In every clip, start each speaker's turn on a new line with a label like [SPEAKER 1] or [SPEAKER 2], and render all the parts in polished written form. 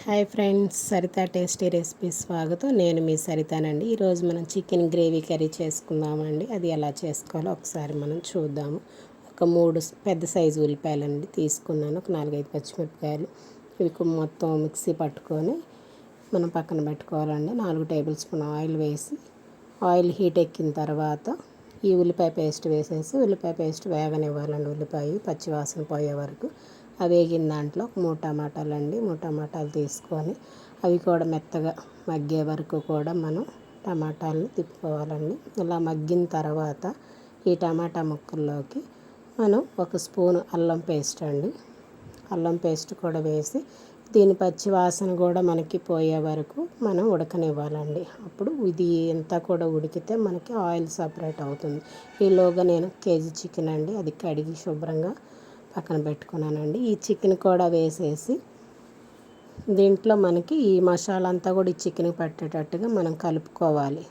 [SPEAKER 1] Hi friends, Saritha tasty recipe స్వాగతం. నేను మీ సరితానండి. ఈరోజు మనం చికెన్ గ్రేవీ కర్రీ చేసుకుందామండి. అది ఎలా చేసుకోవాలో ఒకసారి మనం చూద్దాము. ఒక 3 పెద్ద సైజు ఉల్లిపాయలండి తీసుకున్నాను. ఒక 4-5 పచ్చిమిరపకాయలు. ఇవి మొత్తం మిక్సీ పట్టుకొని మనం పక్కన పెట్టుకోవాలండి. 4 టేబుల్ స్పూన్ ఆయిల్ వేసి, ఆయిల్ హీట్ ఎక్కిన తర్వాత ఈ ఉల్లిపాయ పేస్ట్ వేసేసి ఉల్లిపాయ పేస్ట్ వేగనివ్వాలండి. ఉల్లిపాయ పచ్చివాసన పోయే వరకు. అవి వేగిన దాంట్లో ఒక 3 టమాటాలండి. 3 టమాటాలు తీసుకొని అవి కూడా మెత్తగా మగ్గే వరకు కూడా మనం టమాటాలను తిప్పుకోవాలండి. ఇలా మగ్గిన తర్వాత ఈ టమాటా ముక్కల్లోకి మనం 1 స్పూను అల్లం పేస్ట్ అండి, అల్లం పేస్ట్ కూడా వేసి దీని పచ్చి వాసన కూడా మనకి పోయే వరకు మనం ఉడకనివ్వాలండి. అప్పుడు ఇది అంతా కూడా ఉడికితే మనకి ఆయిల్ సపరేట్ అవుతుంది. ఈలోగా నేను కేజీ చికెన్ అండి, అది కడిగి శుభ్రంగా పక్కన పెట్టుకున్నానండి. ఈ చికెన్ కూడా వేసేసి దీంట్లో మనకి ఈ మసాలా అంతా కూడా ఈ చికెన్కి పట్టేటట్టుగా మనం కలుపుకోవాలి.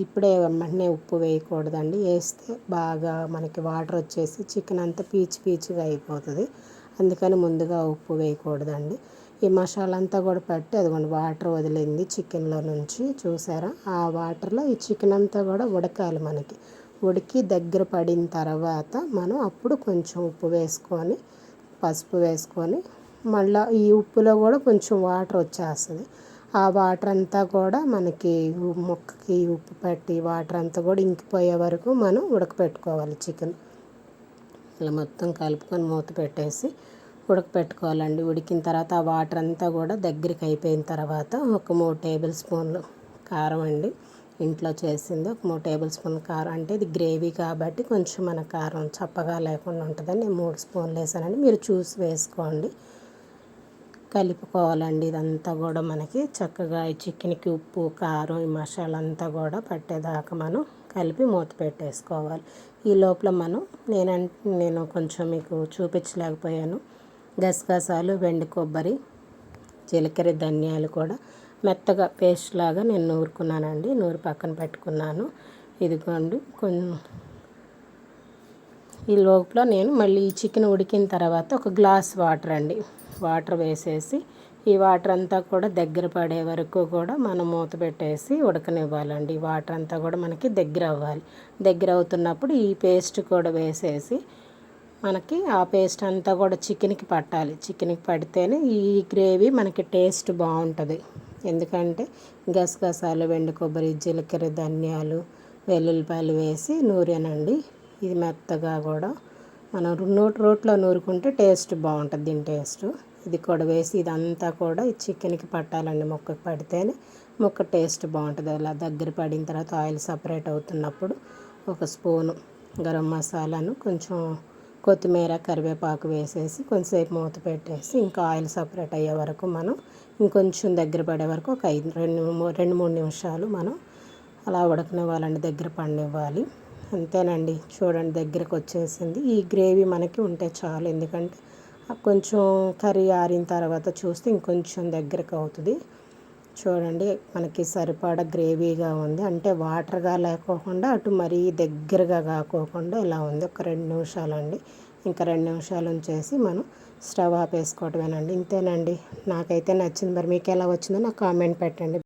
[SPEAKER 1] ఇప్పుడే వెంటనే ఉప్పు వేయకూడదండి. వేస్తే బాగా మనకి వాటర్ వచ్చేసి చికెన్ అంతా పీచుగా అయిపోతుంది. అందుకని ముందుగా ఉప్పు వేయకూడదండి. ఈ మసాలా అంతా కూడా పట్టి అదిగోండి వాటర్ వదిలింది చికెన్లో నుంచి, చూసారా? ఆ వాటర్లో ఈ చికెన్ అంతా కూడా ఉడకాలి. మనకి ఉడికి దగ్గర పడిన తర్వాత మనం అప్పుడు కొంచెం ఉప్పు వేసుకొని, పసుపు వేసుకొని, మళ్ళీ ఈ ఉప్పులో కూడా కొంచెం వాటర్ వచ్చేస్తుంది. ఆ వాటర్ అంతా కూడా మనకి ముక్కకి ఉప్పు పట్టి వాటర్ అంతా కూడా ఇంకిపోయే వరకు మనం ఉడకపెట్టుకోవాలి చికెన్. ఇలా మొత్తం కలుపుకొని మూత పెట్టేసి ఉడకపెట్టుకోవాలండి. ఉడికిన తర్వాత ఆ వాటర్ అంతా కూడా దగ్గరికి అయిపోయిన తర్వాత ఒక 3 టేబుల్ స్పూన్లు కారం అండి, ఇంట్లో చేసింది. ఒక 3 టేబుల్ స్పూన్ల కారం, అంటే ఇది గ్రేవీ కాబట్టి కొంచెం మన కారం చప్పగా లేకుండా ఉంటుందని నేను 3 స్పూన్లు వేసానండి. మీరు చూసి వేసుకోండి. కలుపుకోవాలండి. ఇదంతా కూడా మనకి చక్కగా ఈ చికెన్కి ఉప్పు కారం ఈ మసాలా అంతా కూడా పట్టేదాకా మనం కలిపి మూత పెట్టేసుకోవాలి. ఈ లోపల నేను కొంచెం మీకు చూపించలేకపోయాను. గసగసాలు, వెండి కొబ్బరి, జీలకర్ర, ధనియాలు కూడా మెత్తగా పేస్ట్ లాగా నేను నూరుకున్నానండి. నూరు పక్కన పెట్టుకున్నాను. ఇదిగోండి ఈ లోపల నేను మళ్ళీ ఈ చికెన్ ఉడికిన తర్వాత ఒక గ్లాస్ వాటర్ అండి, వాటర్ వేసేసి ఈ వాటర్ అంతా కూడా దగ్గర పడే వరకు కూడా మనం మూత పెట్టేసి ఉడకనివ్వాలండి. ఈ వాటర్ అంతా కూడా మనకి దగ్గర అవ్వాలి. దగ్గర అవుతున్నప్పుడు ఈ పేస్ట్ కూడా వేసేసి మనకి ఆ పేస్ట్ అంతా కూడా చికెన్కి పట్టాలి. చికెన్కి పడితేనే ఈ గ్రేవీ మనకి టేస్ట్ బాగుంటుంది. ఎందుకంటే గసగసాలు, వెండి కొబ్బరి, జీలకర్ర, ధనియాలు, వెల్లుల్లిపాయలు వేసి నూరానండి. ఇది మెత్తగా కూడా మనం రోట్లో నూరుకుంటే టేస్ట్ బాగుంటుంది. దీని టేస్ట్ ఇది కూడా వేసి ఇదంతా కూడా ఈ చికెన్కి పట్టాలండి. ముక్కకి పడితేనే ముక్క టేస్ట్ బాగుంటుంది. అలా దగ్గర పడిన తర్వాత ఆయిల్ సపరేట్ అవుతున్నప్పుడు 1 స్పూను గరం మసాలాను, కొంచెం కొత్తిమీర, కరివేపాకు వేసేసి కొంచెంసేపు మూత పెట్టేసి ఇంకా ఆయిల్ సపరేట్ అయ్యే వరకు మనం ఇంకొంచెం దగ్గర పడే వరకు ఒక 2-3 నిమిషాలు మనం అలా ఉడకనివ్వాలండి. దగ్గర పడనివ్వాలి. అంతేనండి. చూడండి దగ్గరకు వచ్చేసింది. ఈ గ్రేవీ మనకి ఉంటే చాలు. ఎందుకంటే కొంచెం కర్రీ ఆరిన తర్వాత చూస్తే ఇంకొంచెం దగ్గరకు అవుతుంది. చూడండి మనకి సరిపడా గ్రేవీగా ఉంది. అంటే వాటర్గా లేకోకుండా అటు మరీ దగ్గరగా కాకోకుండా ఇలా ఉంది. ఒక 2 నిమిషాలండి. ఇంకా 2 నిమిషాలు ఉంచేసి మనం స్టవ్ ఆపేసుకోవటమేనండి. ఇంతేనండి. నాకైతే నచ్చింది. మరి మీకు ఎలా వచ్చిందో నాకు కామెంట్ పెట్టండి.